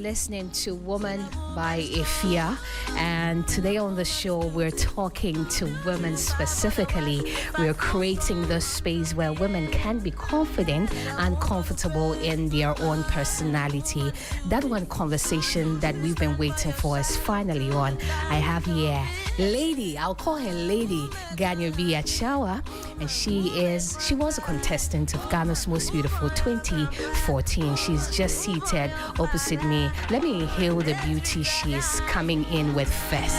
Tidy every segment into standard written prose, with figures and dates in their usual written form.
listening to Woman by Ifia, and today on the show we're talking to women specifically. We're creating the space where women can be confident and comfortable in their own personality. That one conversation that we've been waiting for is finally on. I have here Lady, I'll call her Lady Ganyobi Achawa, and she was a contestant of Ghana's Most Beautiful 2014. She's just seated opposite me. Let me hail the beauty she's coming in with first.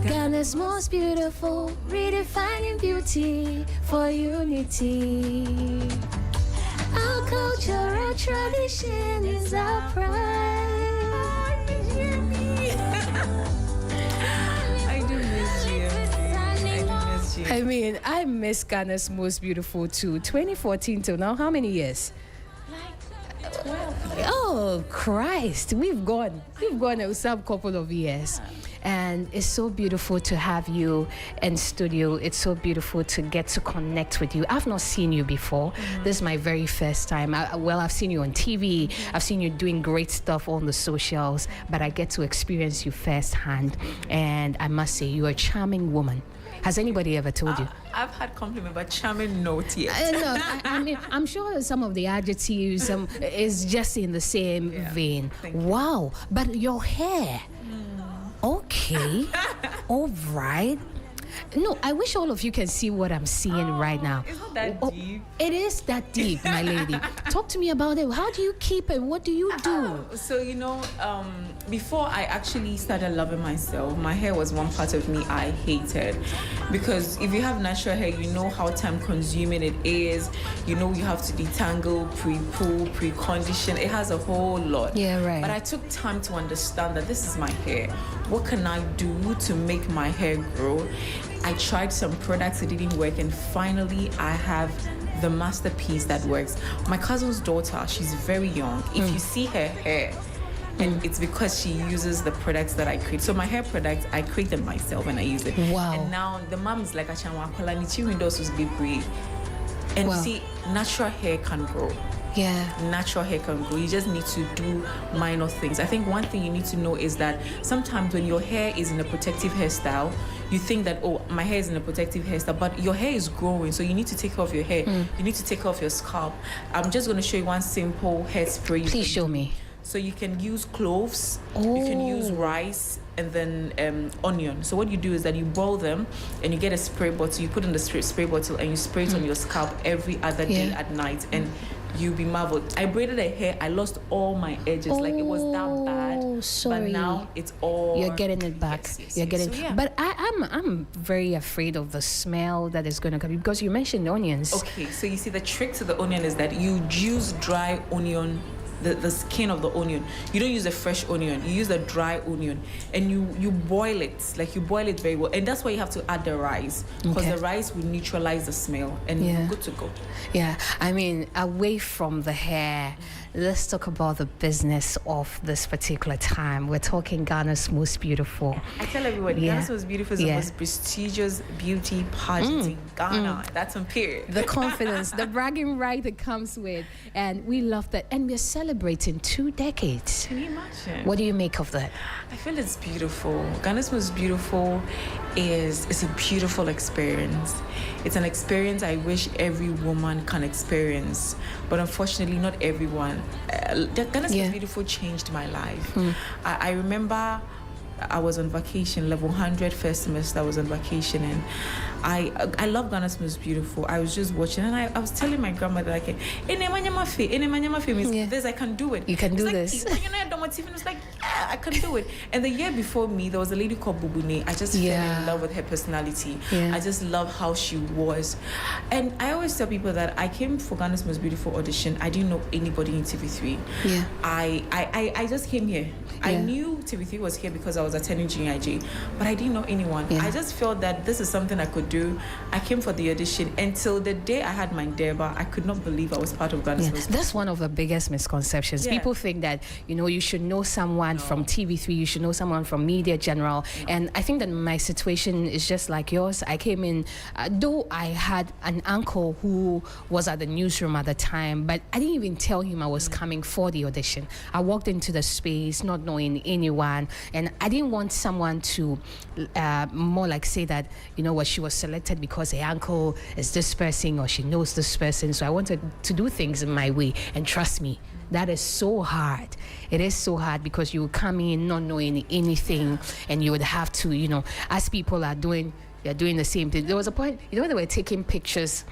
Ghana's most beautiful, redefining beauty for unity. Our culture, our tradition is our pride. I do miss you. I mean, I miss Ghana's most beautiful too. 2014 till now, how many years? Like 12. Oh Christ, we've gone a sub couple of years. And it's so beautiful to have you in studio. It's so beautiful to get to connect with you. I've not seen you before. This is my very first time. I've seen you on TV. I've seen you doing great stuff on the socials, but I get to experience you firsthand. And I must say, you're a charming woman. Has anybody ever told you? I've had compliment, but charming not yet. I mean, I'm sure some of the adjectives is just in the same vein. Wow, but your hair. Okay, all right. No, I wish all of you can see what I'm seeing right now. It's not that deep. It is that deep, my lady. Talk to me about it. How do you keep it? What do you do? So, before I actually started loving myself, my hair was one part of me I hated. Because if you have natural hair, you know how time-consuming it is. You know you have to detangle, pre-pull, pre-condition. It has a whole lot. Yeah, right. But I took time to understand that this is my hair. What can I do to make my hair grow? I tried some products, it didn't work, and finally I have the masterpiece that works. My cousin's daughter, she's very young. If you see her hair, and it's because she uses the products that I create. So my hair products, I create them myself and I use it. Wow. And now the mom is like, and see, natural hair can grow. Yeah. Natural hair can grow. You just need to do minor things. I think one thing you need to know is that sometimes when your hair is in a protective hairstyle, you think that, oh, my hair is in a protective hairstyle, but your hair is growing, so you need to take care of your hair. You need to take care of your scalp. I'm just going to show you one simple hairspray. Please show me. So you can use cloves, you can use rice, and then onion. So what you do is that you boil them and you get a spray bottle, you put in the spray bottle and you spray it on your scalp every other day at night, and you'll be marveled. I braided her hair, I lost all my edges, like it was that bad. Sorry. But now it's all... You're getting it back. Yes, You're getting. So, yeah. But I'm very afraid of the smell that is going to come, because you mentioned onions. Okay, so you see, the trick to the onion is that you use dry onion, the skin of the onion. You don't use a fresh onion, you use a dry onion, and you boil it, like you boil it very well. And that's why you have to add the rice, because the rice will neutralize the smell, and you're good to go. Yeah, I mean, away from the hair, let's talk about the business of this particular time. We're talking Ghana's Most Beautiful. I tell everyone, Ghana's Most Beautiful is the most prestigious beauty pageant in Ghana. That's on period. The confidence, the bragging right that comes with, and we love that. And we're celebrating 2 decades. Can you imagine? What do you make of that? I feel it's beautiful. Ghana's Most Beautiful is a beautiful experience. It's an experience I wish every woman can experience, but unfortunately not everyone. Ghana's Most Beautiful changed my life. I remember I was on vacation, level 100 first semester. I was on vacation, and I love Ghana's Most Beautiful. I was just watching, and I was telling my grandmother, like, means this, I can do it. You can do this. And it's like, yeah, I can do it. And the year before me, there was a lady called Bubune. I just fell in love with her personality. I just love how she was. And I always tell people that I came for Ghana's Most Beautiful audition. I didn't know anybody in TV3. I just came here. I knew TV3 was here because I was attending GIJ, but I didn't know anyone. I just felt that this is something I could do. I came for the audition. Until the day I had my Deba, I could not believe I was part of Ghana's Most Beautiful. That's one of the biggest misconceptions. People think that, you should know someone from TV3, you should know someone from Media General. And I think that my situation is just like yours. I came in, though I had an uncle who was at the newsroom at the time, but I didn't even tell him I was coming for the audition. I walked into the space not knowing anyone, and I didn't want someone to more like say that, she was selected because her uncle is this person or she knows this person. So I wanted to do things in my way, and trust me, that is so hard. It is so hard because you come in not knowing anything, and you would have to, as people are doing, they're doing the same thing. There was a point, when they were taking pictures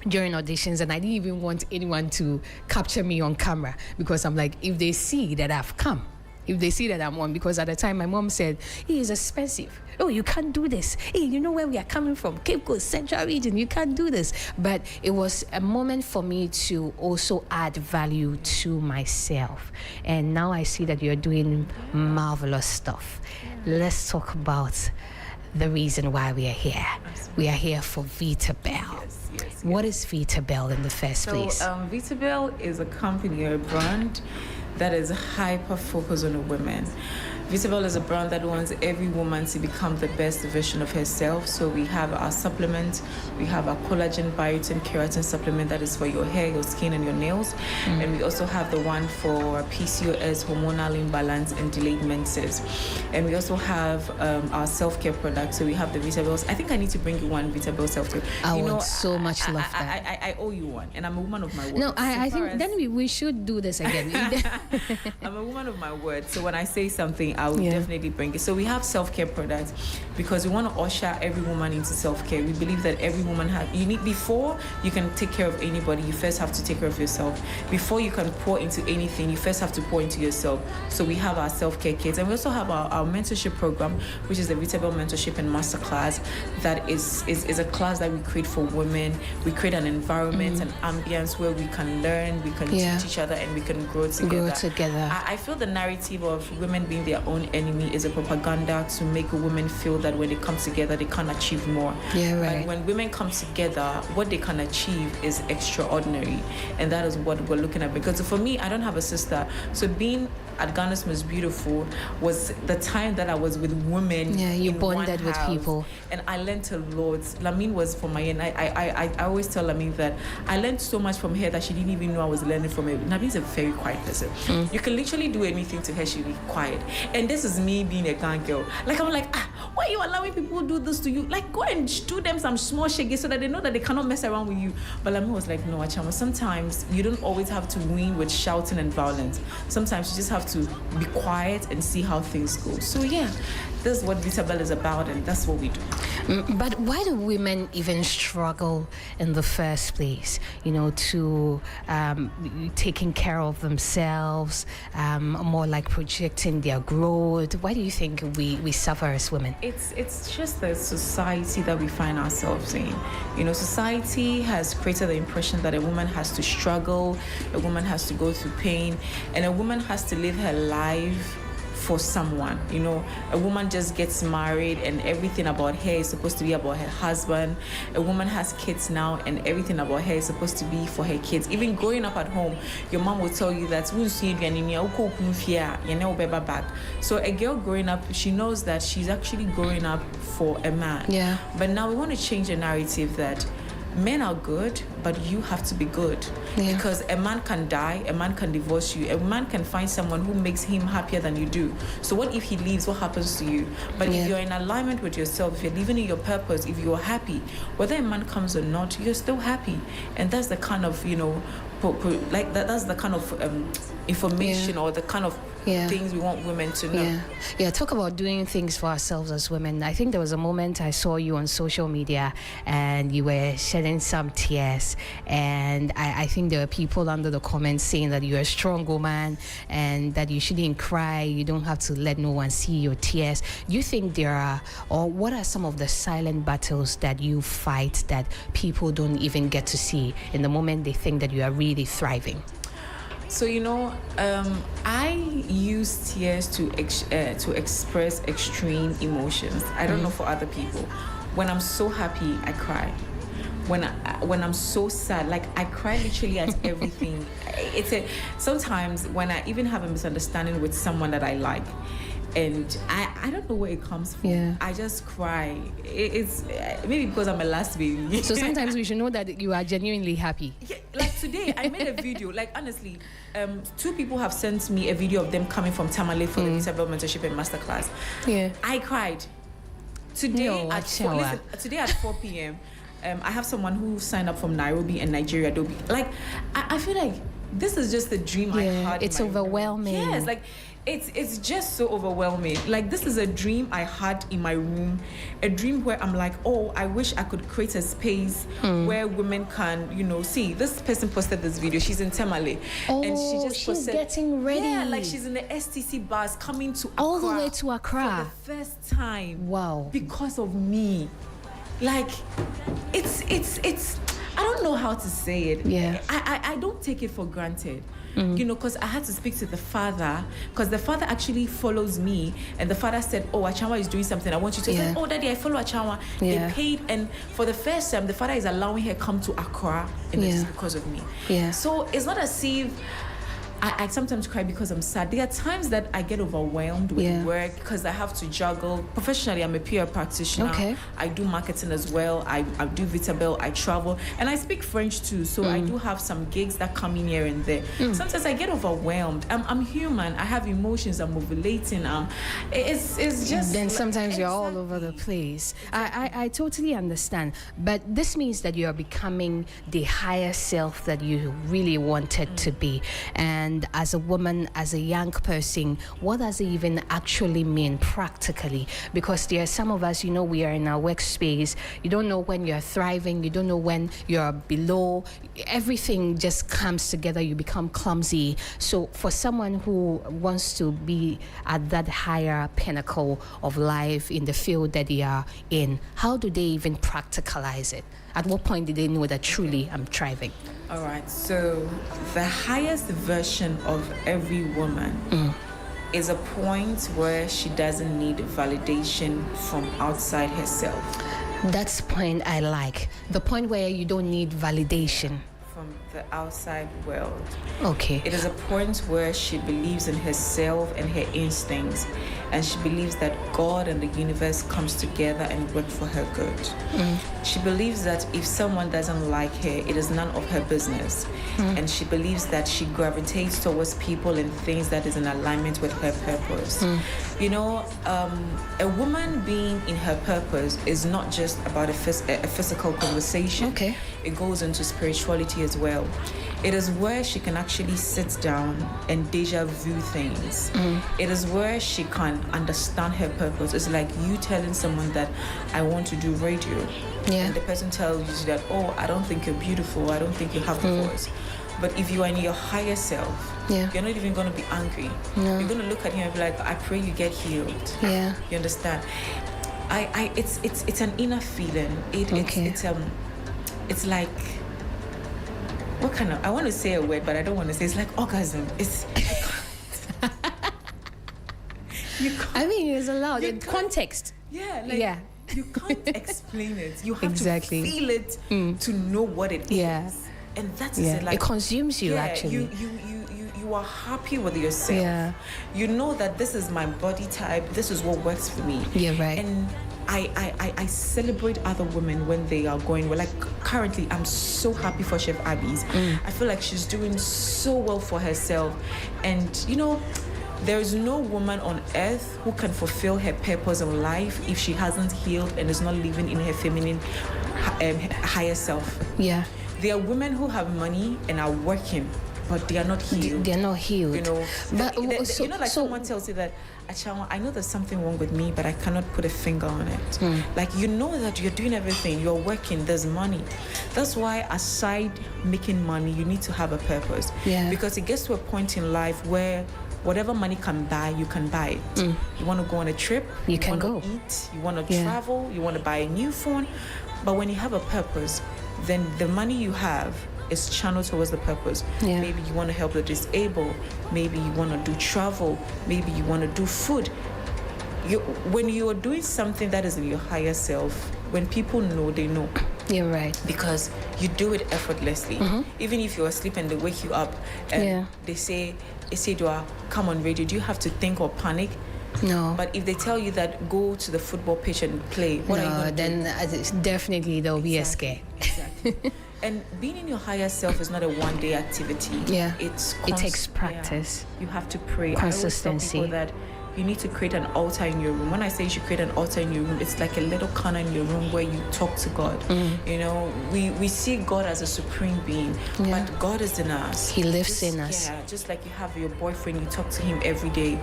during auditions, and I didn't even want anyone to capture me on camera, because I'm like, if they see that I've come, if they see that I'm on, because at the time my mom said, it's expensive. Oh, you can't do this. Hey, you know where we are coming from? Cape Coast, Central Region, you can't do this. But it was a moment for me to also add value to myself. And now I see that you're doing marvelous stuff. Let's talk about the reason why we are here. We are here for Vita Bell. Yes. What is Vita Bell in the first place? Vita Bell is a company or a brand that is hyper focused on the women. Vita Bell is a brand that wants every woman to become the best version of herself. So we have our supplement, we have our collagen, biotin, keratin supplement that is for your hair, your skin, and your nails. And we also have the one for PCOS, hormonal imbalance, and delayed menses. And we also have our self-care products. So we have the Vita Bells. I think I need to bring you one Vita Bell self-care. I would so much love that. I owe you one, and I'm a woman of my word. No, I think then we should do this again. I'm a woman of my word. So when I say something, I will definitely bring it. So we have self-care products because we want to usher every woman into self-care. We believe that every woman before you can take care of anybody, you first have to take care of yourself. Before you can pour into anything, you first have to pour into yourself. So we have our self-care kits, and we also have our mentorship program, which is the Vita Bell Mentorship and Masterclass. That is a class that we create for women. We create an environment, an ambience where we can learn, we can teach each other, and we can grow together. I feel the narrative of women being their own enemy is a propaganda to make women feel that when they come together, they can achieve more. But when women come together, what they can achieve is extraordinary. And that is what we're looking at. Because for me, I don't have a sister. So being at Ghana's Most Beautiful was the time that I was with women. You bonded with people. And I learned a lot. Lamine was from my end. I always tell Lamine that I learned so much from her that she didn't even know I was learning from her. Lamine's a very quiet person. You can literally do anything to her, she'll be quiet. And this is me being a Ghan girl. Like, I'm like, why are you allowing people to do this to you? Like, go and do them some small shaggy so that they know that they cannot mess around with you. But Lamine was like, no, Achama, sometimes you don't always have to win with shouting and violence. Sometimes you just have to be quiet and see how things go. So yeah, this is what Vita Bell is about, and that's what we do. But why do women even struggle in the first place? To taking care of themselves, more like projecting their growth. Why do you think we suffer as women? It's just the society that we find ourselves in. Society has created the impression that a woman has to struggle, a woman has to go through pain, and a woman has to live her life for someone. You know, a woman just gets married and everything about her is supposed to be about her husband. A woman has kids now and everything about her is supposed to be for her kids. Even growing up at home, your mom will tell you that so a girl growing up, she knows that she's actually growing up for a man. Yeah. But now we want to change the narrative that men are good, but you have to be good. Yeah. Because a man can die, a man can divorce you, a man can find someone who makes him happier than you do. So what if he leaves? What happens to you? But if you're in alignment with yourself, if you're living in your purpose, if you're happy, whether a man comes or not, you're still happy. And that's the kind of, you know, like that's the kind of information or the kind of things we want women to know. Yeah, talk about doing things for ourselves as women. I think there was a moment I saw you on social media and you were shedding some tears, and I think there were people under the comments saying that you're a strong woman and that you shouldn't cry, you don't have to let no one see your tears. Do you think there are, or what are some of the silent battles that you fight that people don't even get to see in the moment they think that you are really thriving? So, you know, I use tears to express extreme emotions. I don't know for other people. When I'm so happy, I cry. When I'm so sad, like I cry literally at everything. Sometimes when I even have a misunderstanding with someone that I like, and I don't know where it comes from. Yeah. I just cry. It's maybe because I'm a last baby. So sometimes we should know that you are genuinely happy. Yeah, like today, I made a video. Like honestly, 2 people have sent me a video of them coming from Tamale for the Disability Mentorship and Masterclass. Yeah, I cried. Today today at 4 p.m. I have someone who signed up from Nairobi and Nigeria, Adobe. Like I feel like this is just a dream I had. It's overwhelming. Yes, like it's just so overwhelming. Like this is a dream I had in my room, a dream where I'm like, oh, I wish I could create a space where women can, you know, see. This person posted this video. She's in Tamale, and she just she's getting ready. Yeah, like she's in the STC bus coming to Accra, all the way to Accra for the first time. Wow! Because of me, like it's. I don't know how to say it. Yeah. I don't take it for granted. You know, because I had to speak to the father, because the father actually follows me, and the father said, oh, Achawa is doing something, I want you to say, oh, daddy, I follow Achawa. They paid, and for the first time the father is allowing her come to Accra, and it's because of me. So it's not as if I sometimes cry because I'm sad. There are times that I get overwhelmed with work because I have to juggle. Professionally, I'm a PR practitioner. Okay. I do marketing as well. I do Vitabel. I travel. And I speak French too. So I do have some gigs that come in here and there. Sometimes I get overwhelmed. I'm human. I have emotions. I'm ovulating. It's just... Then sometimes you're all over the place. I totally understand. But this means that you are becoming the higher self that you really wanted to be. And as a woman, as a young person, what does it even actually mean practically? Because there are some of us, you know, we are in our workspace. You don't know when you're thriving. You don't know when you're below. Everything just comes together. You become clumsy. So for someone who wants to be at that higher pinnacle of life in the field that they are in, how do they even practicalize it? At what point did they know that truly I'm thriving? All right, so the highest version of every woman is a point where she doesn't need validation from outside herself. That's the point I like. The point where you don't need validation from the outside world. Okay. It is a point where she believes in herself and her instincts, and she believes that God and the universe comes together and work for her good. She believes that if someone doesn't like her, it is none of her business. And she believes that she gravitates towards people and things that is in alignment with her purpose. You know, a woman being in her purpose is not just about a physical conversation. Okay. It goes into spirituality as well. It is where she can actually sit down and deja vu things. It is where she can understand her purpose. It's like you telling someone that I want to do radio. And the person tells you that, oh, I don't think you're beautiful. I don't think you have the voice. But if you are in your higher self, you're not even going to be angry. You're going to look at him and be like, I pray you get healed. You understand? It's an inner feeling. It's like, what kind of, I want to say a word, but I don't want to say, it's like orgasm. I mean, it's allowed in can't- context. Yeah, like, Yeah. you can't explain it. You have Exactly. to feel it to know what it is. Yeah. And that's Yeah, it. Like, it consumes you, yeah, actually. You are happy with yourself. Yeah. You know that this is my body type. This is what works for me. Yeah, right. And I celebrate other women when they are going well. Like currently, I'm so happy for Chef Abby's. I feel like she's doing so well for herself. And you know, there is no woman on earth who can fulfill her purpose in life if she hasn't healed and is not living in her feminine higher self. Yeah. There are women who have money and are working, but they are not healed. They're not healed. You know, But you know, like someone tells you that, Achawa, I know there's something wrong with me, but I cannot put a finger on it. Like, you know that you're doing everything, you're working, there's money. That's why, aside making money, you need to have a purpose. Yeah. Because it gets to a point in life where whatever money can buy, you can buy it. You want to go on a trip, You can want go. to eat, you want to travel, you want to buy a new phone. But when you have a purpose, then the money you have is channeled towards the purpose. Yeah. Maybe you want to help the disabled. Maybe you want to do travel. Maybe you want to do food. When you are doing something that is in your higher self, when people know, they know. You're right. Because you do it effortlessly. Even if you're asleep and they wake you up and they say, Isidua, come on radio, do you have to think or panic? No. But if they tell you that go to the football pitch and play, what are you going to do? Then definitely there will be a scare. Exactly. And being in your higher self is not a one-day activity. Yeah. It takes practice. Yeah. You have to pray. Consistency. I always tell people that you need to create an altar in your room. When I say you should create an altar in your room, it's like a little corner in your room where you talk to God. You know, we see God as a supreme being, but God is in us. He lives in us. Yeah, just like you have your boyfriend, you talk to him every day.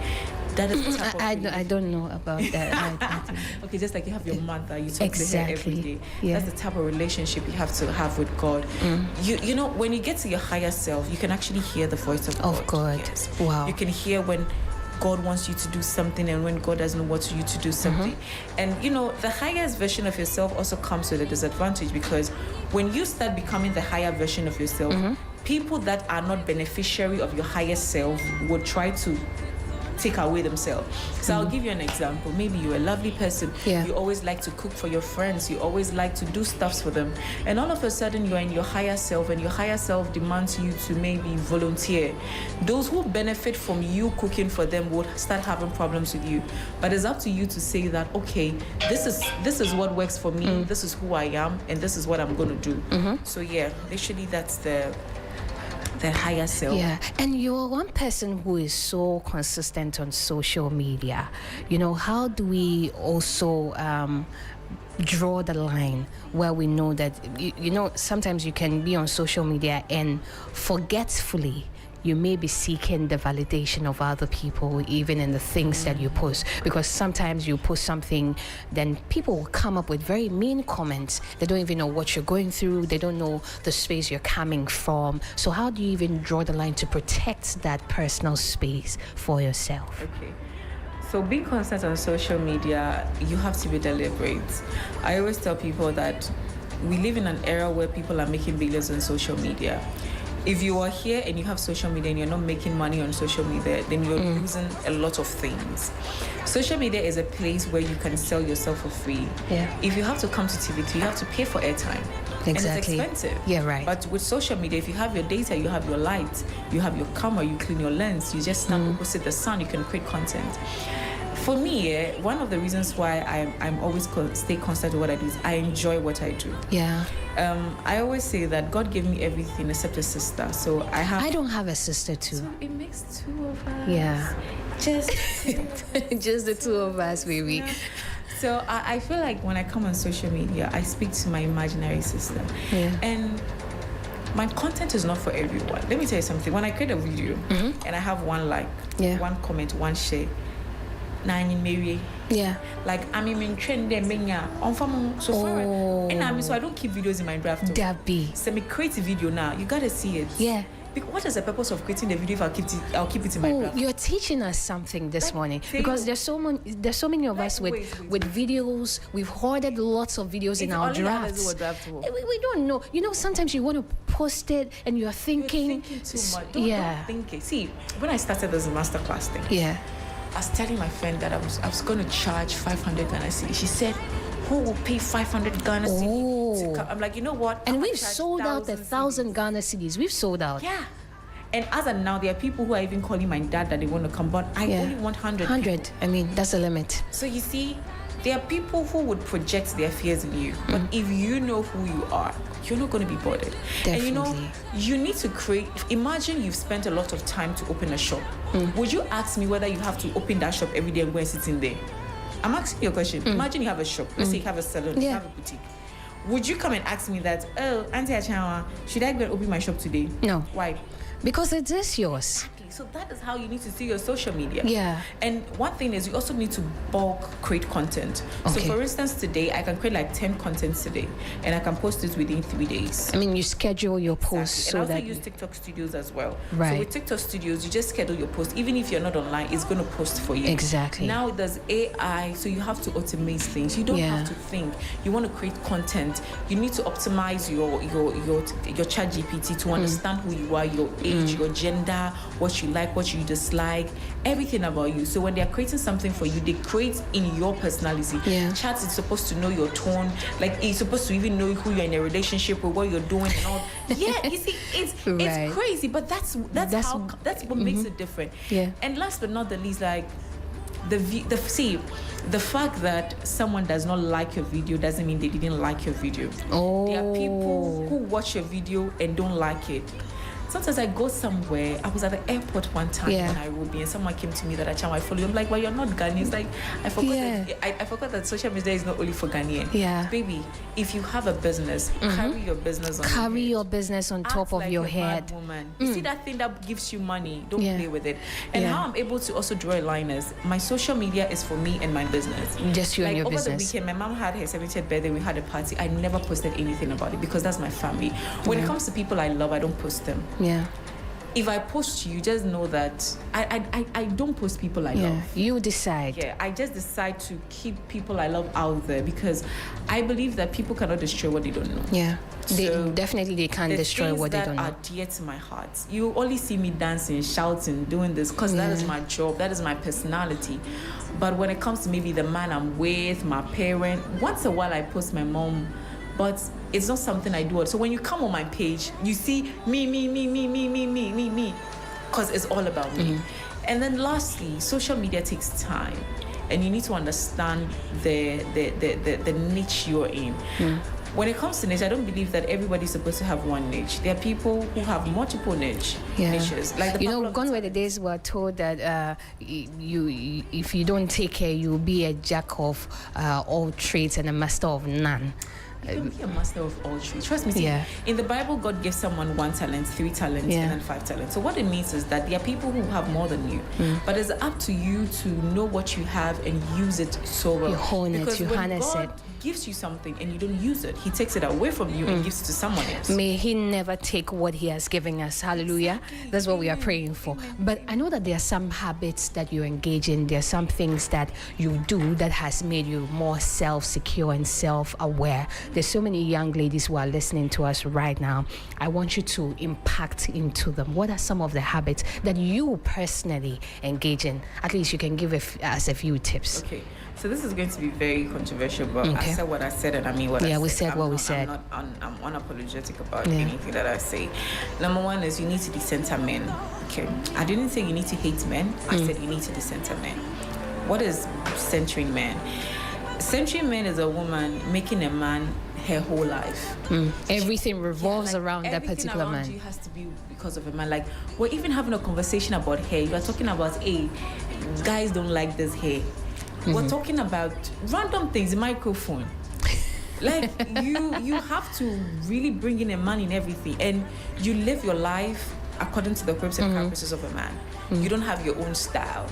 That is the type of I don't know about that. I don't know. Okay, just like you have your mother, you talk to her every day. Yeah. That's the type of relationship you have to have with God. You know, when you get to your higher self, you can actually hear the voice of God. Of God. Yes. Wow. You can hear when God wants you to do something and when God doesn't want you to do something. And you know, the highest version of yourself also comes with a disadvantage, because when you start becoming the higher version of yourself, people that are not beneficiary of your higher self would try to take away themselves. So I'll give you an example. Maybe you're a lovely person. Yeah. You always like to cook for your friends. You always like to do stuff for them. And all of a sudden you're in your higher self, and your higher self demands you to maybe volunteer. Those who benefit from you cooking for them would start having problems with you. But it's up to you to say that, okay, this is what works for me. This is who I am, and this is what I'm going to do. So yeah, literally that's the higher self. Yeah, and you're one person who is so consistent on social media. You know, how do we also draw the line where we know that, you know, sometimes you can be on social media and forgetfully you may be seeking the validation of other people, even in the things that you post, because sometimes you post something, then people will come up with very mean comments. They don't even know what you're going through. They don't know the space you're coming from. So how do you even draw the line to protect that personal space for yourself? Okay. So being constant on social media, you have to be deliberate. I always tell people that we live in an era where people are making billions on social media. If you are here and you have social media and you're not making money on social media, then you're losing a lot of things. Social media is a place where you can sell yourself for free. Yeah. If you have to come to TVT, you have to pay for airtime. Exactly. And it's expensive. Yeah, right. But with social media, if you have your data, you have your light, you have your camera, you clean your lens, you just stand opposite the sun, you can create content. For me, one of the reasons why I'm always stay constant with what I do is I enjoy what I do. Yeah. I always say that God gave me everything except a sister. So I don't have a sister too. So it makes two of us. Yeah. Just just the two of us, baby. Yeah. So I feel like when I come on social media, I speak to my imaginary sister. Yeah. And my content is not for everyone. Let me tell you something. When I create a video and I have one like, one comment, one share, yeah. Like I'm in trend there so far. And so I don't keep videos in my draft. Dabby. So me create a video now. You gotta see it. Yeah. Because what is the purpose of creating the video if I'll keep it in my draft? You're teaching us something this morning, because there's so many of us with videos. We've hoarded lots of videos in our drafts. We don't know. You know, sometimes you want to post it and you're thinking too much. Don't think it. See, when I started this masterclass thing, was telling my friend that I was going to charge 500 Ghana cedis. She said, who will pay 500 Ghana cedis to come? I'm like, you know what? And we've sold out the 1,000 Ghana cedis. We've sold out. Yeah. And as of now, there are people who are even calling my dad that they want to come, but I only want 100. 100. I mean, that's the limit. So you see, there are people who would project their fears in you, but if you know who you are, you're not going to be bothered. Definitely. And you know, you need to create. Imagine you've spent a lot of time to open a shop. Would you ask me whether you have to open that shop every day and go and sit in there? I'm asking you a question. Imagine you have a shop. Let's say you have a salon, you have a boutique. Would you come and ask me that, oh, Auntie Achawa, should I go and open my shop today? No. Why? Because it is yours. So that is how you need to see your social media. Yeah. And one thing is you also need to bulk create content. Okay. So for instance, today I can create like 10 contents today and I can post it within 3 days. I mean, you schedule your posts Exactly. so And I also that... use TikTok Studios as well. Right. So with TikTok Studios, you just schedule your post. Even if you're not online, it's going to post for you. Exactly. Now there's AI, so you have to automate things. You don't have to think. You want to create content. You need to optimize your chat GPT to understand who you are, your age, your gender, what you like, what you dislike, everything about you. So when they're creating something for you, they create in your personality. Chat is supposed to know your tone, like it's supposed to even know who you're in a relationship with, what you're doing and all. Yeah, you see, it's crazy, but that's what makes it different. Yeah. And last but not the least, like the fact that someone does not like your video doesn't mean they didn't like your video. There are people who watch your video and don't like it. Sometimes I go somewhere. I was at the airport one time in Nairobi, and someone came to me that I follow you. I'm like, well, you're not Ghanaian. It's like I forgot that social media is not only for Ghanaian. Yeah, baby, if you have a business, carry your business on. Carry your business on top of your head. Woman. You see that thing that gives you money? Don't play with it. And how I'm able to also draw a line is my social media is for me and my business. Just you and your business. Over the weekend, my mom had her 70th birthday. We had a party. I never posted anything about it because that's my family. When it comes to people I love, I don't post them. Yeah. If I post you, just know that I don't post people I love. You decide. Yeah, I just decide to keep people I love out there because I believe that people cannot destroy what they don't know. Yeah, so they can't destroy what they don't know. The things that are dear to my heart. You only see me dancing, shouting, doing this because that is my job, that is my personality. But when it comes to maybe the man I'm with, my parent, once a while I post my mom, but it's not something I do. So when you come on my page, you see me, because it's all about me. And then lastly, social media takes time, and you need to understand the niche you're in. When it comes to niche, I don't believe that everybody's supposed to have one niche. There are people who have multiple niches. Like gone were the days we're told that if you don't take care, you'll be a jack of all trades and a master of none. You can be a master of all trades. Trust me. In the Bible, God gives someone 1 talent, 3 talents, and then 5 talents. So what it means is that there are people who have more than you. But it's up to you to know what you have and use it so well. You hone it, you harness it. Gives you something and you don't use it, he takes it away from you and gives it to someone else. May he never take what he has given us. Hallelujah. Exactly. That's what we are praying for. But I know that there are some habits that you engage in. There are some things that you do that has made you more self-secure and self-aware. There's so many young ladies who are listening to us right now. I want you to impact into them. What are some of the habits that you personally engage in? At least you can give us a few tips. Okay. So this is going to be very controversial, but I said what I said and I mean what I said. Yeah, we said what we said. I'm unapologetic about anything that I say. Number one is you need to decenter men. Okay. I didn't say you need to hate men. I said you need to decenter men. What is centering men? Centering men is a woman making a man her whole life. Everything revolves around that particular man. Everything has to be because of a man. Like, we're even having a conversation about hair. You are talking about, hey, guys don't like this hair. We're talking about random things, microphone. Like, you have to really bring in a man in everything, and you live your life according to the purpose and purposes of a man. You don't have your own style.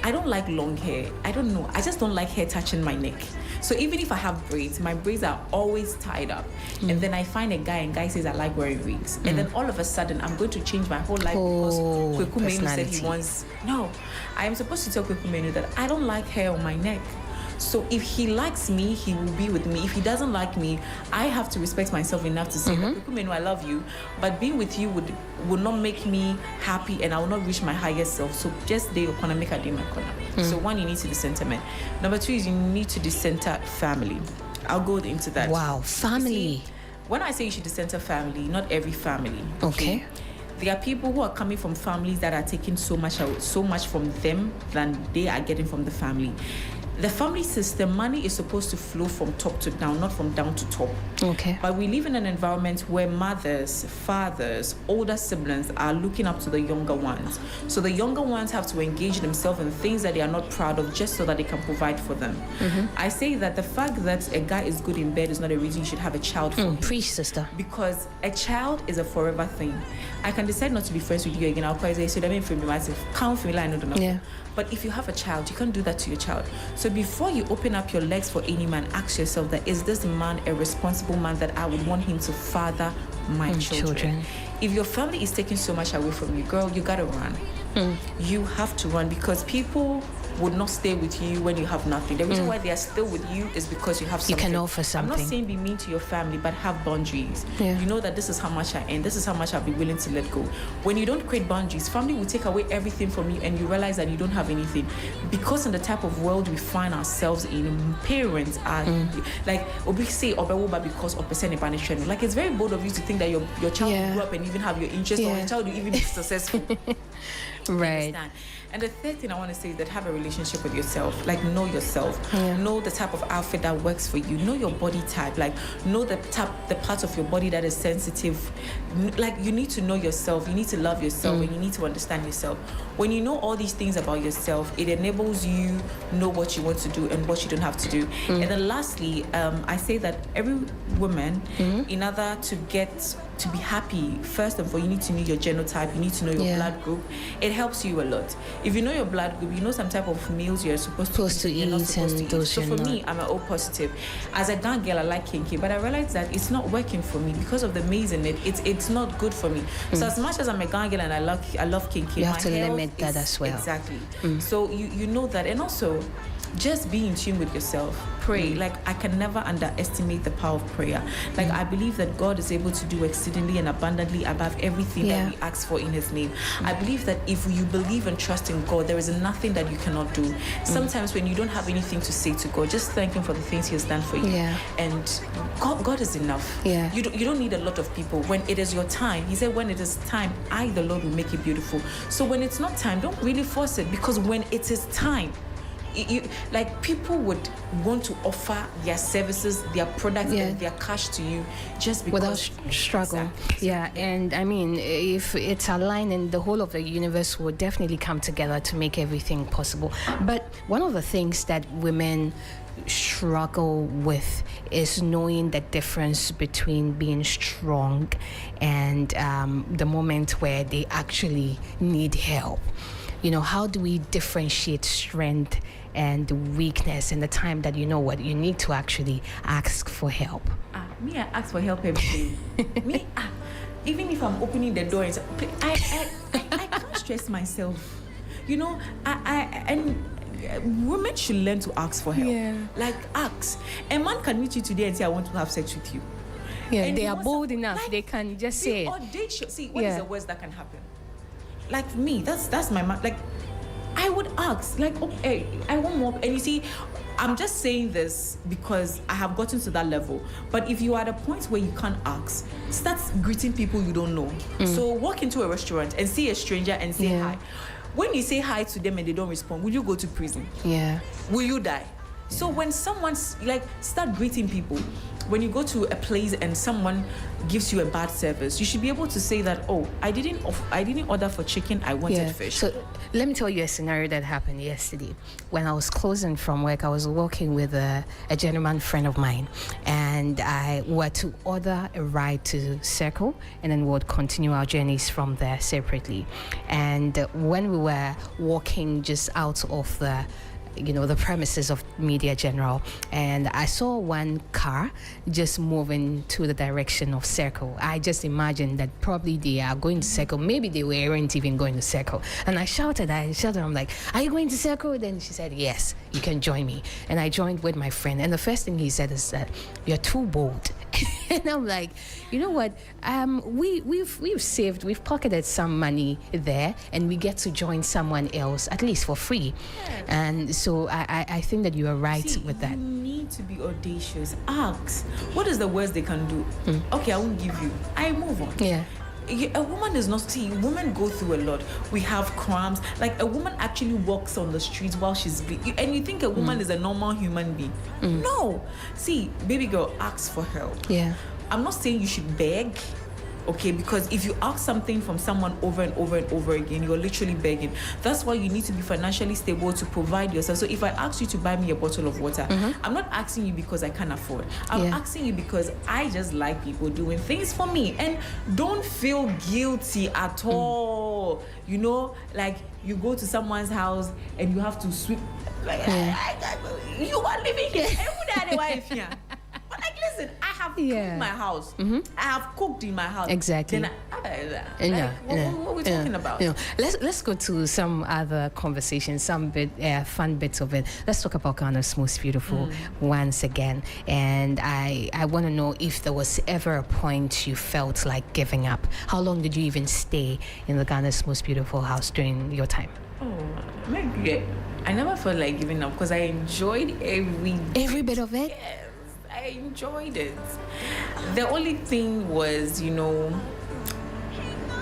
I don't like long hair. I don't know. I just don't like hair touching my neck. So even if I have braids, my braids are always tied up. And then I find a guy and guy says I like wearing wigs. And then all of a sudden I'm going to change my whole life because Kweku Menu said he wants. No, I am supposed to tell Kweku Menu that I don't like hair on my neck. So if he likes me, he will be with me. If he doesn't like me, I have to respect myself enough to say, I love you, but being with you would not make me happy, and I will not reach my highest self. So just they gonna make a day my corner. So one, you need to decenter men. Number two is you need to decenter family. I'll go into that. Wow, family. See, when I say you should decenter family, not every family. Okay. There are people who are coming from families that are taking so much from them than they are getting from the family. The family system, money is supposed to flow from top to down, not from down to top. Okay. But we live in an environment where mothers, fathers, older siblings are looking up to the younger ones. So the younger ones have to engage themselves in things that they are not proud of just so that they can provide for them. I say that the fact that a guy is good in bed is not a reason you should have a child for him. Preach, sister. Because a child is a forever thing. I can decide not to be friends with you again. I'll call you, so that means for me myself. Can't feel I know the Yeah. But if you have a child, you can't do that to your child. So before you open up your legs for any man, ask yourself that, is this man a responsible man that I would want him to father my children? If your family is taking so much away from you, girl, you gotta run. You have to run, because people would not stay with you when you have nothing. The reason why they are still with you is because you have something. You can offer something. I'm not saying be mean to your family, but have boundaries. Yeah. You know that this is how much I earn. This is how much I'll be willing to let go. When you don't create boundaries, family will take away everything from you, and you realize that you don't have anything. Because in the type of world we find ourselves in, parents are like, we say because of percent. Like, it's very bold of you to think that your child will grow up and even have your interest, or your child will even be successful. Right. And the third thing I want to say is that have a relationship with yourself. Like, know yourself. Know the type of outfit that works for you. Know your body type. Like, know the parts of your body that is sensitive. Like, you need to know yourself. You need to love yourself, and you need to understand yourself. When you know all these things about yourself, it enables you know what you want to do and what you don't have to do. And then lastly, I say that every woman, in order to get to be happy, first of all, you need to know your genotype. You need to know your blood group. It helps you a lot. If you know your blood group, you know some type of meals you're supposed to eat. So for me, I'm an O positive. As a young girl, I like kinky, but I realized that it's not working for me because of the maize in it. It's not good for me. So as much as I'm a young girl and I love kinky, you have to limit that as well. Exactly. So you know that, and also just be in tune with yourself. Pray. Like, I can never underestimate the power of prayer. Like, I believe that God is able to do exceedingly and abundantly above everything that we ask for in His name. I believe that if you believe and trust in God, there is nothing that you cannot do. Sometimes when you don't have anything to say to God, just thank Him for the things He has done for you. And God is enough. You don't need a lot of people. When it is your time, He said, when it is time, I, the Lord, will make it beautiful. So when it's not time, don't really force it, because when it is time, like, people would want to offer their services, their products, and their cash to you just because, without struggle. And I mean, if it's aligned, and the whole of the universe will definitely come together to make everything possible. But one of the things that women struggle with is knowing the difference between being strong and the moment where they actually need help. You know, how do we differentiate strength and weakness, and the time that you know what you need to actually ask for help? Me, I ask for help every day. Even if I'm opening the door, I can't stress myself. You know, and women should learn to ask for help. Like, ask. A man can meet you today and say, I want to have sex with you. And they are bold enough. Like, they can just say it. Audacious. See, what is the worst that can happen? Like, me, that's my man. Like, I would ask, like, okay, I want more. And you see, I'm just saying this because I have gotten to that level. But if you are at a point where you can't ask, start greeting people you don't know. So walk into a restaurant and see a stranger and say hi. When you say hi to them and they don't respond, will you go to prison? Will you die? So when someone's like, start greeting people. When you go to a place and someone gives you a bad service, you should be able to say that, oh, I didn't order for chicken, I wanted fish. So let me tell you a scenario that happened yesterday. When I was closing from work, I was working with a gentleman friend of mine, and I were to order a ride to Circle, and then we would continue our journeys from there separately. And when we were walking just out of the the premises of Media General, and I saw one car just moving to the direction of Circle. I just imagined that probably they are going to Circle. Maybe they weren't even going to Circle. And I shouted, I'm like, are you going to Circle? Then she said, yes, you can join me. And I joined with my friend. And the first thing he said is that you're too bold. And I'm like, you know what? We've saved, we've pocketed some money there, and we get to join someone else at least for free. Yes. And so I think that you are right with that. You need to be audacious. Ask, what is the worst they can do? Okay, I won't give you. I move on. Yeah. A woman is not, women go through a lot. We have cramps. Like, a woman actually walks on the streets while she's and you think a woman is a normal human being. No. See, baby girl, ask for help. Yeah. I'm not saying you should beg, okay, because if you ask something from someone over and over and over again, you're literally begging. That's why you need to be financially stable to provide yourself. So if I ask you to buy me a bottle of water, I'm not asking you because I can't afford. I'm asking you because I just like people doing things for me. And don't feel guilty at all. Like, you go to someone's house and you have to sweep. Like, you are living here. Every day, but like, listen, I have cleaned my house. I have cooked in my house. Exactly. Then what are we talking about? Let's go to some other conversations, some fun bits of it. Let's talk about Ghana's Most Beautiful once again. And I want to know if there was ever a point you felt like giving up. How long did you even stay in the Ghana's Most Beautiful house during your time? Maybe I never felt like giving up because I enjoyed every bit of it. Yes, I enjoyed it. The only thing was,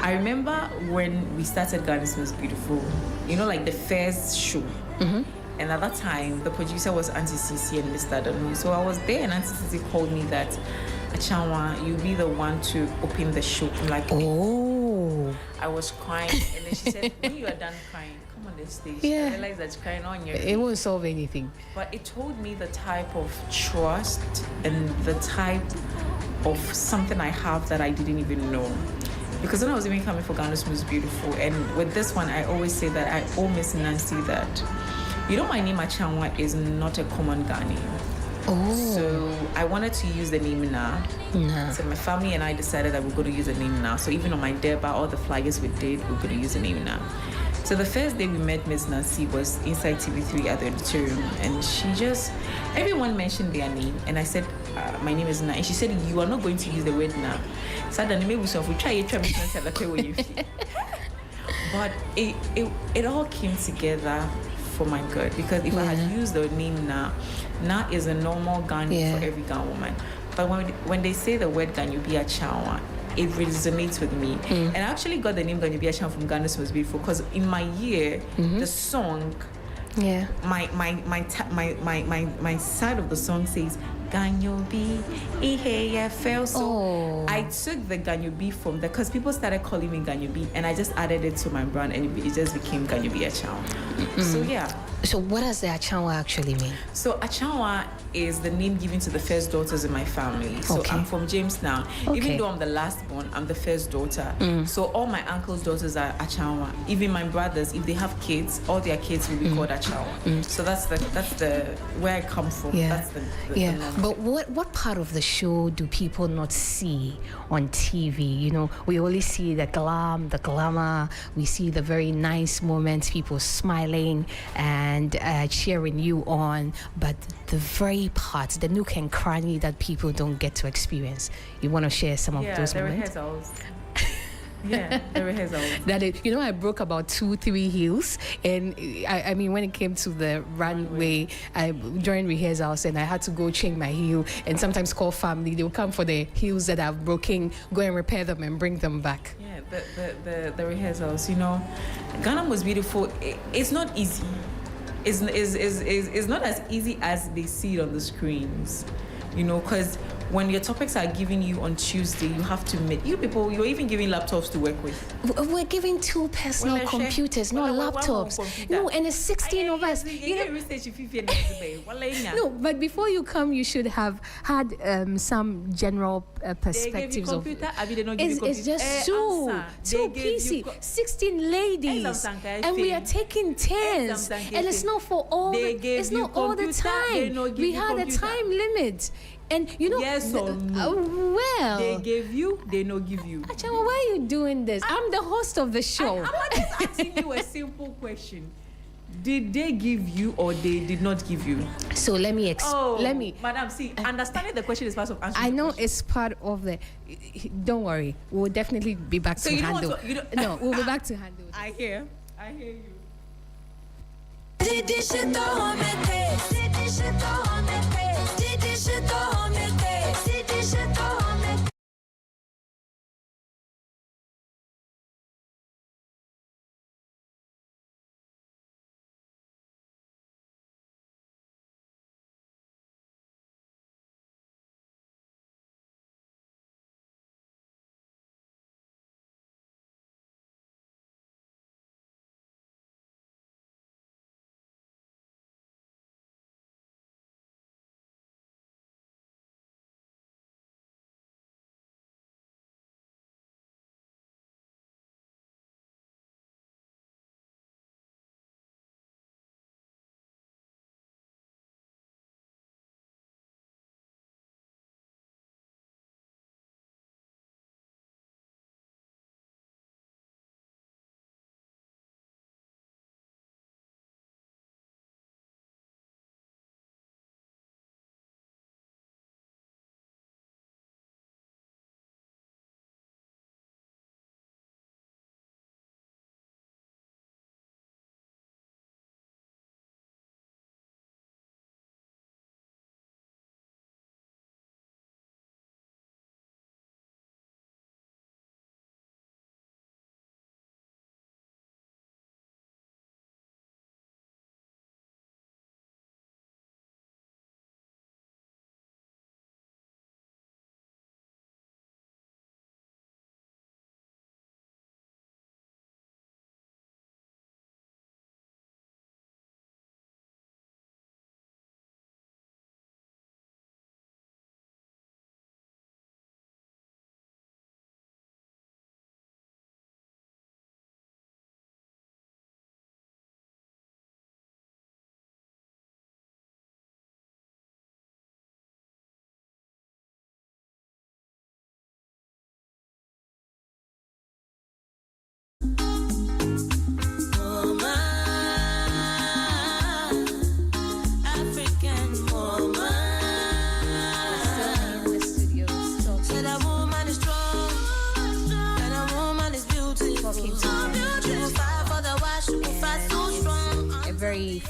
I remember when we started Ghana's Most Beautiful, like the first show. And at that time, the producer was Auntie Sisi and Mr. Adu. So I was there, and Auntie Sisi called me that, Achanwa, you'll be the one to open the show. I'm like, oh. I was crying, and then she said, when you are done crying, come on the stage. I realized that you're crying on your face. It won't solve anything. But it told me the type of trust and the type of something I have that I didn't even know. Because when I was even coming for Ghana's Most Beautiful, and with this one, I always say that I owe Miss Nancy that, my name Achanwa is not a common Ghanaian. Oh. So I wanted to use the name now. So my family and I decided that we're going to use the name now. So even on my debut, all the flyers we did, we're going to use the name now. So the first day we met Miss Nancy was inside TV3 at the auditorium, and everyone mentioned their name, and I said, my name is Na, and she said, you are not going to use the word Na. So then maybe we try Miss Nancy. But it all came together for my good, because if I had used the name Na is a normal Ghanaian for every Ghanaian woman. But when they say the word Ghanaian Achanwa, it resonates with me. And I actually got the name Ghanaian Achanwa from Ghana's Most Beautiful, because in my year, the song, my side of the song says Ganyobi Ihe. So I took the Ganyobi from there, because people started calling me Ganyobi, and I just added it to my brand, and it just became Ganyobi Achanwa. So So what does the Achanwa actually mean? So Achanwa is the name given to the first daughters in my family. So I'm from Jamestown. Even though I'm the last born, I'm the first daughter. So all my uncle's daughters are Achanwa. Even my brothers, if they have kids, all their kids will be called Achanwa. So that's the where I come from. That's the But what part of the show do people not see on TV? We only see the glamour. We see the very nice moments, people smiling and cheering you on, but the very parts, the nook and cranny that people don't get to experience. You want to share some of those moments? The rehearsals. That is, I broke about 2-3 heels, and I mean, when it came to the runway, I during rehearsals, and I had to go change my heel, and sometimes call family. They will come for the heels that I've broken, go and repair them and bring them back. The rehearsals. Ghana was beautiful. It's not easy. It's not as easy as they see it on the screens. Because when your topics are given you on Tuesday, you have to meet. You people, you're even giving laptops to work with. We're giving 2 personal computers, not laptops. No, and it's 16 of us. No, but before you come, you should have had some general perspectives of. It's just two PC, 16 ladies, and we are taking turns, and it's not for all. It's not all the time. We had a time limit. And you know, yes or no? Well, they gave you, they no give you. Achama, why are you doing this? I'm the host of the show. I'm just asking you a simple question. Did they give you or they did not give you? So let me Madam, see, understanding the question is part of answering. I know it's part of the. Don't worry, we'll definitely be back to handle. No, we'll be back to handle. I hear you.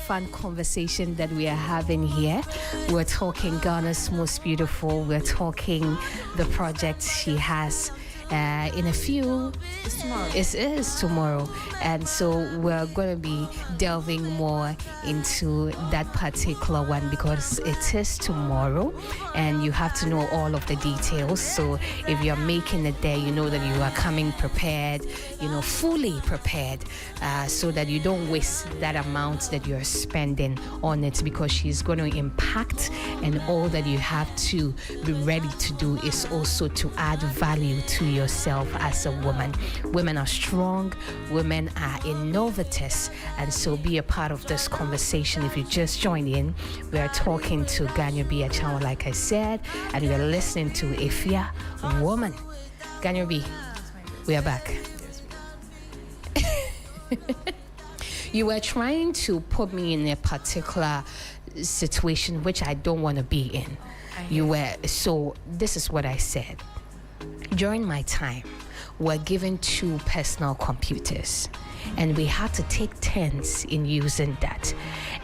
Fun conversation that we are having here. We're talking Ghana's most beautiful. We're talking the project she has in a few. It's tomorrow. It is tomorrow, and so we're going to be delving more into that particular one because it is tomorrow, and you have to know all of the details. So if you're making it there, you know that you are coming prepared, fully prepared, so that you don't waste that amount that you're spending on it, because she's going to impact, and all that you have to be ready to do is also to add value to yourself as a woman. Women are strong, women are innovators, and so be a part of this conversation. If you just joined in, we are talking to Ganyo B. Achao, like I said, and you're listening to Efia Woman. Ganyo B, we are back. You were trying to put me in a particular situation which I don't want to be in. So this is what I said. During my time, we're given 2 personal computers, and we had to take turns in using that.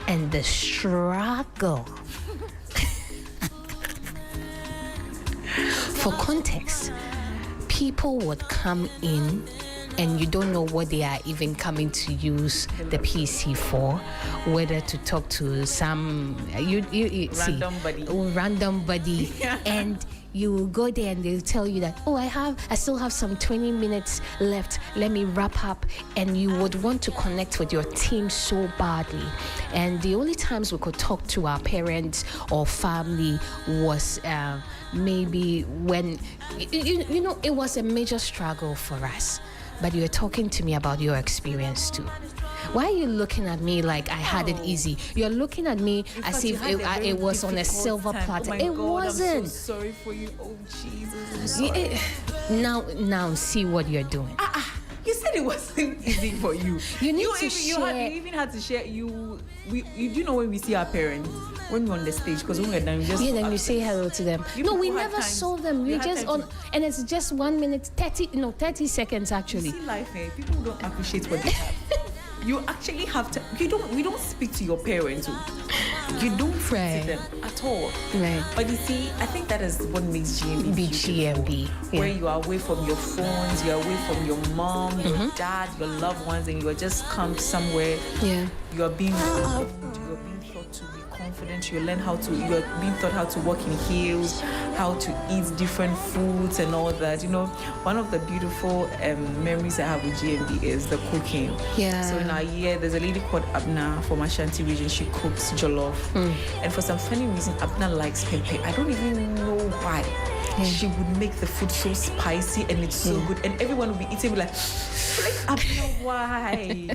And the struggle. For context, people would come in and you don't know what they are even coming to use the PC for, whether to talk to some random buddy. Random buddy. And you will go there and they'll tell you that, oh, I still have some 20 minutes left, let me wrap up, and you would want to connect with your team so badly. And the only times we could talk to our parents or family was maybe when it was a major struggle for us. But you're talking to me about your experience too. Why are you looking at me like I had it easy? You're looking at me as if it was on a silver platter. It wasn't. I'm so sorry for you. Oh, Jesus. I'm sorry. Now see what you're doing. You said it wasn't easy for you. You need to share. You even had to share. You do know when we see our parents, when we're on the stage, because when we're done, we just then you say hello to them. No, we never saw them. We just on, and it's just 1 minute, 30 seconds actually. You see life, people don't appreciate what they have. You actually have to. We don't speak to your parents. You don't speak to them at all. Right. But you see, I think that is what makes GMB. Where you are away from your phones, you're away from your mom, your dad, your loved ones, and you are just come somewhere. Yeah. You are being taught to be confident. You learn you are being taught how to walk in heels, how to eat different foods and all that. One of the beautiful memories I have with GMB is the cooking. Yeah. So in our year, there's a lady called Abna from Ashanti region. She cooks jollof. And for some funny reason, Abna likes pepper. I don't even know why. She would make the food so spicy and it's so good. And everyone would be eating like Abna, why?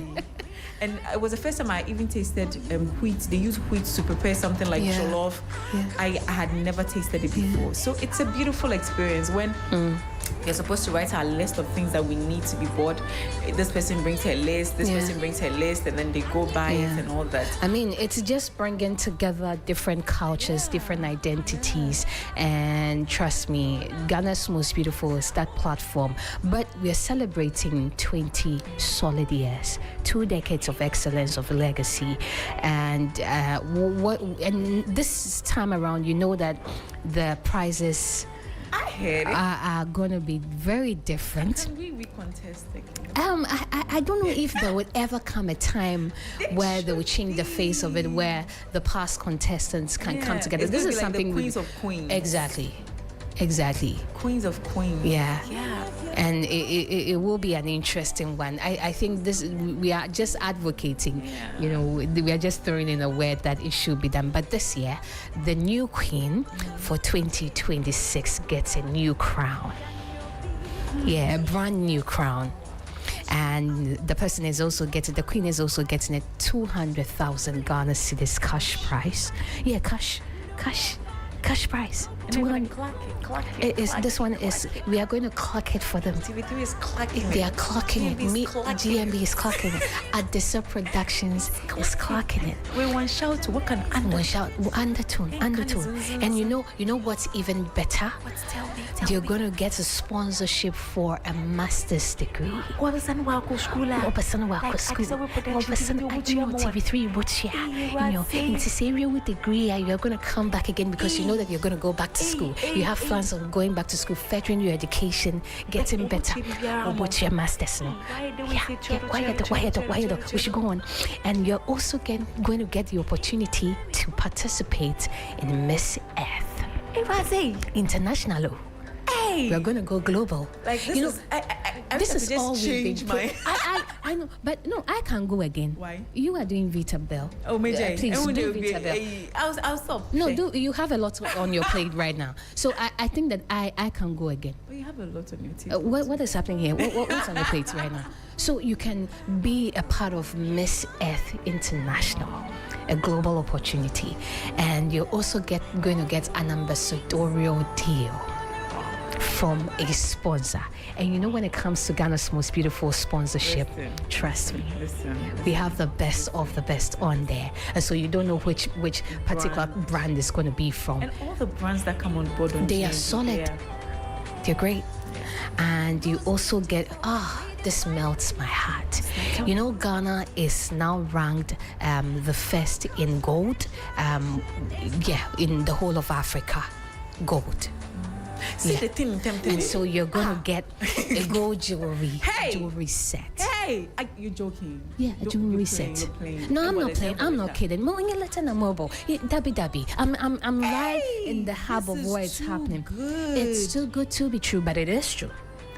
And it was the first time I even tasted wheat. They use wheat to prepare something like jollof. Yeah. I had never tasted it before. So it's a beautiful experience when you're supposed to write our list of things that we need to be bought. This person brings her list, this person brings her list, and then they go buy it and all that. I mean, it's just bringing together different cultures, different identities. And trust me, Ghana's Most Beautiful is that platform. But we're celebrating 20 solid years, 2 decades of excellence, of legacy. And and this time around, you know that the prizes are going to be very different. Can we contest again? I don't know if there would ever come a time where they would change the face of it, where the past contestants can come together. This is something like the Queens of Queens. Exactly. Queens of Queens. Yeah. And it will be an interesting one. I think we are just advocating, we are just throwing in a word that it should be done. But this year, the new queen for 2026 gets a new crown. Yeah, a brand new crown. And the queen is also getting a 200,000 Ghana cedis cash prize. Yeah, cash prize. 200. This one is. We are going to clock it for them. TV3 is clocking. They are clocking it. GMB is clocking it. Adisa Productions is clocking it. We want shout. What can undertone? And you know what's even better? You're going to get a sponsorship for a master's degree. TV3 it's this area with degree. You're going to come back again because you know that you're going to go back to school. You have plans on going back to school, furthering your education, getting better. What's your master's? We should go on. And you're also going to get the opportunity to participate in Miss Earth International. We're going to go global. Like this is all we've been. I know, but no, I can't go again. Why? You are doing Vita Bell. Oh, Major. Please do Vita Bell. I'll stop. No, you have a lot on your plate right now. So I think that I can go again. Well, you have a lot on your plate. What is happening here? What's on your plate right now? So you can be a part of Miss Earth International, a global opportunity, and you're also going to get an ambassadorial deal from a sponsor. And when it comes to Ghana's Most Beautiful sponsorship, trust me, we have the best of the best on there. And so you don't know which particular brand is going to be from. And all the brands that come on board on they are solid. They're great. And you also get, this melts my heart. Ghana is now ranked the first in gold, in the whole of Africa, gold. See the thing, and so you're gonna get a gold jewelry set. Hey, you're joking? Yeah, a jewelry set. You're playing. No, I'm not playing. I'm not kidding. When you're letting a mobile, Dabby. I'm right in the hub of where it's happening. Good. It's too good to be true, but it is true.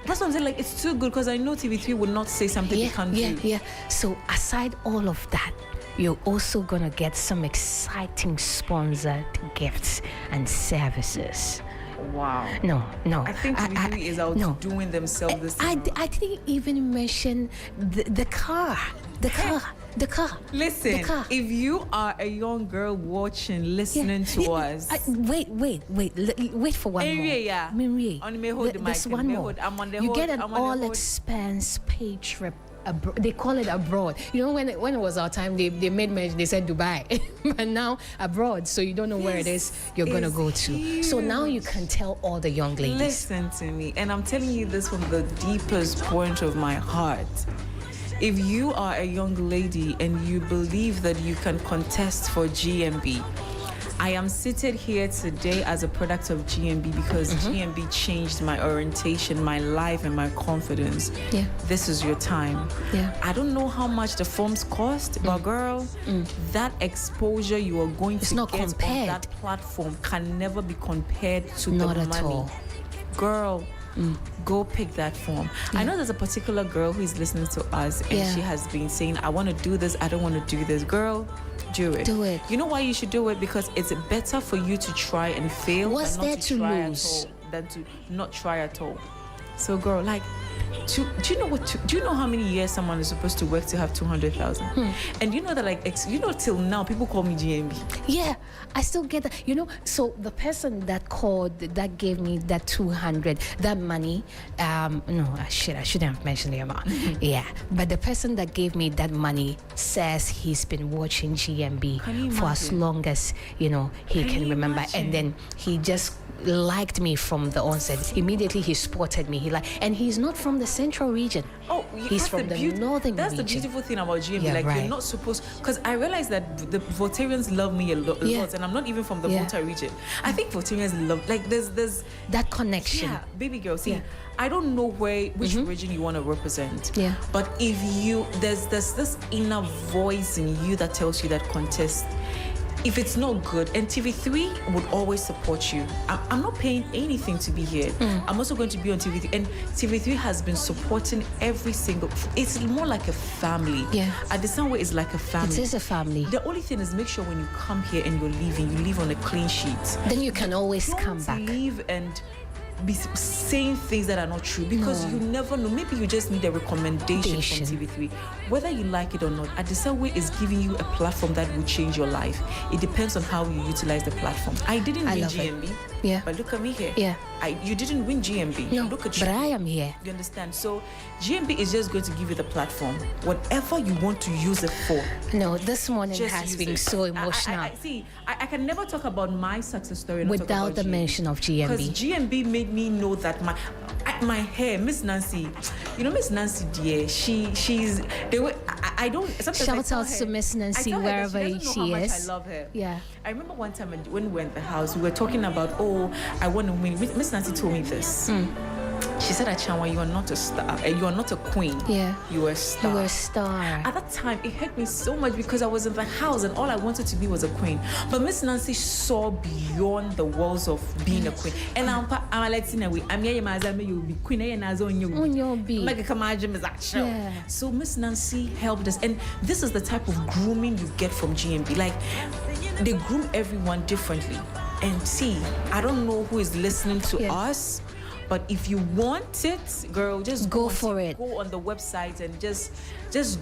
That's what I'm saying. Like, it's too good because I know TV3 would not say something they can't do. Yeah. So aside all of that, you're also gonna get some exciting sponsored gifts and services. Wow. No. I think TV3 is out doing themselves this time. I didn't even mention the car. The car. Listen, the car. If you are a young girl watching, listening to us. Wait for one more. Yeah. There's one more. You get an all-expense paid trip. They call it abroad. You know, when it was our time, they made mention, they said Dubai, but now abroad, so you don't know where it is you're gonna go to. Huge. So now you can tell all the young ladies. Listen to me, and I'm telling you this from the deepest point of my heart. If you are a young lady and you believe that you can contest for GMB, I am seated here today as a product of GMB because GMB changed my orientation, my life, and my confidence. Yeah. This is your time. Yeah. I don't know how much the forms cost, but girl, that exposure you are going to not get compared. on that platform can never be compared to Not the at money. all. Girl, go pick that form. I know there's a particular girl who is listening to us and she has been saying, I want to do this, I don't want to do this. Girl, do it. Do it. You know why you should do it? Because it's better for you to try and fail What's than not there to to try lose? at all, than to not try at all. So girl, like, do you know how many years someone is supposed to work to have 200,000? And you know that, like, till now people call me GMB. Yeah, I still get that. You know, so the person that called, that gave me that 200, that money, no, I shouldn't have mentioned the amount. Yeah, but the person that gave me that money says he's been watching GMB for as long as, he can remember. And then he just liked me from the onset. Immediately he spotted me. And he's not from the central region. Oh, he's from the northern That's region. the beautiful thing about GMB. Yeah, you're not supposed, because I realized that the Votarians love me a lot, and I'm not even from the Volta region. I think Votarians love, there's that connection. Yeah, baby girl. See, I don't know which region you want to represent. Yeah. But if there's this inner voice in you that tells you that contest. If it's not good, and TV3 would always support you. I'm not paying anything to be here. I'm also going to be on TV3, and TV3 has been supporting every single. It's more like a family. Yeah. At the same way, it's like a family. It is a family. The only thing is, make sure when you come here and you're leaving, you leave on a clean sheet. Then you can always come back. Leave and be saying things that are not true, because you never know. Maybe you just need a recommendation from TV3, whether you like it or not. Adesawe is giving you a platform that will change your life. It depends on how you utilize the platform. I didn't win GMB, but look at me here. Yeah. You didn't win GMB. No, look at you. But I am here. You understand? So GMB is just going to give you the platform, whatever you want to use it for. No, this morning just has been so emotional. I can never talk about my success story without the mention of GMB. Because GMB made me know that my hair, Miss Nancy, Miss Nancy, dear, she's the way I don't. Shout out to Miss Nancy wherever she is. I love her. Yeah. I remember one time when we were in the house, we were talking about, I want to win. Miss Nancy told me this. She said, Achanwa, you are not a star. You are not a queen. Yeah. You are a star. You were a star. At that time, it hurt me so much because I was in the house and all I wanted to be was a queen. But Miss Nancy saw beyond the walls of being a queen. And I'm like, I'm here, you be queen. Yeah. So Miss Nancy helped us. And this is the type of grooming you get from GMB. Like, they groom everyone differently. And see, I don't know who is listening to us, but if you want it, girl, just go for it. Go on the website and just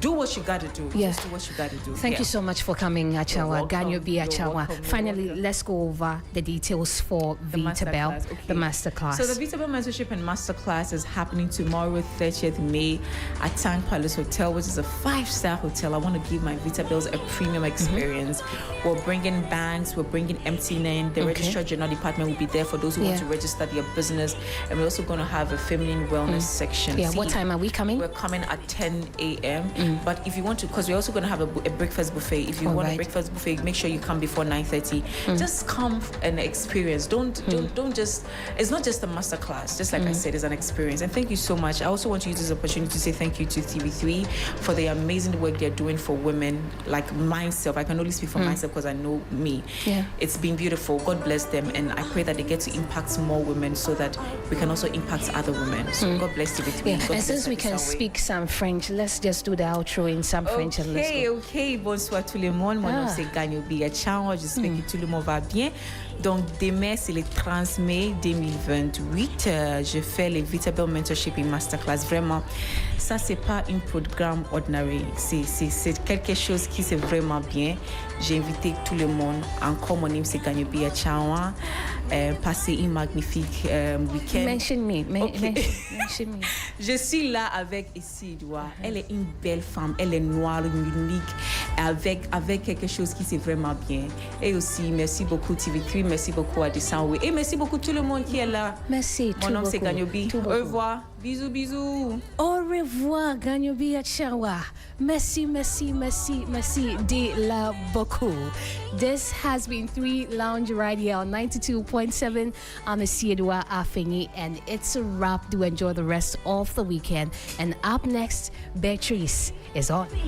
do what you got to do. Yeah. Just do what you got to do. Thank you so much for coming, Achawa. Ganyo B. Achawa. Finally, let's go over the details for Vitabel, the masterclass. So the Vitabel Mentorship and Masterclass is happening tomorrow, 30th May, at Tang Palace Hotel, which is a 5-star hotel. I want to give my Vitabels a premium experience. We're bringing bands, we're bringing MT9. The registrar general department will be there for those who want to register their business. And we're also going to have a feminine wellness section. Yeah, what time are we coming? We're coming at 10 a.m. p.m. But if you want to, because we're also going to have a breakfast buffet. If you want a breakfast buffet, make sure you come before 9:30. Just come and experience. Don't just. It's not just a masterclass. Just like I said, it's an experience. And thank you so much. I also want to use this opportunity to say thank you to TV3 for the amazing work they're doing for women like myself. I can only speak for myself because I know me. Yeah. It's been beautiful. God bless them, and I pray that they get to impact more women so that we can also impact other women. So God bless TV3. Yeah. And since we can speak some French, let's just do the outro in some French. And let's go. Ok. Bonsoir tout le monde. Mon nom c'est Ganyobi Achao. J'espère que tout le monde va bien. Donc demain c'est le 30 mai 2028. Je fais le Vitable Mentorship Masterclass. Vraiment, ça c'est pas un programme ordinaire. C'est quelque chose qui c'est vraiment bien. J'ai invité tout le monde. Encore mon nom c'est Ganyobi Achao. Passez un magnifique week-end. Mention me. Okay. Mention me. Je suis là avec Isidwa. Elle est une belle femme. Elle est noire, unique, avec quelque chose qui c'est vraiment bien. Et aussi, merci beaucoup TV3, merci beaucoup à Desanwe. Et merci beaucoup tout le monde qui est là. Merci. Mon nom c'est Ganyobi. Au revoir. Bisous, bisous. Au revoir, Ganyobi Achawa. Merci de la beaucoup. This has been 3 Lounge right here on 92.7. I'm Isidwa Afenyi, and it's a wrap. Do enjoy the rest of the weekend. And up next, Beatrice is on.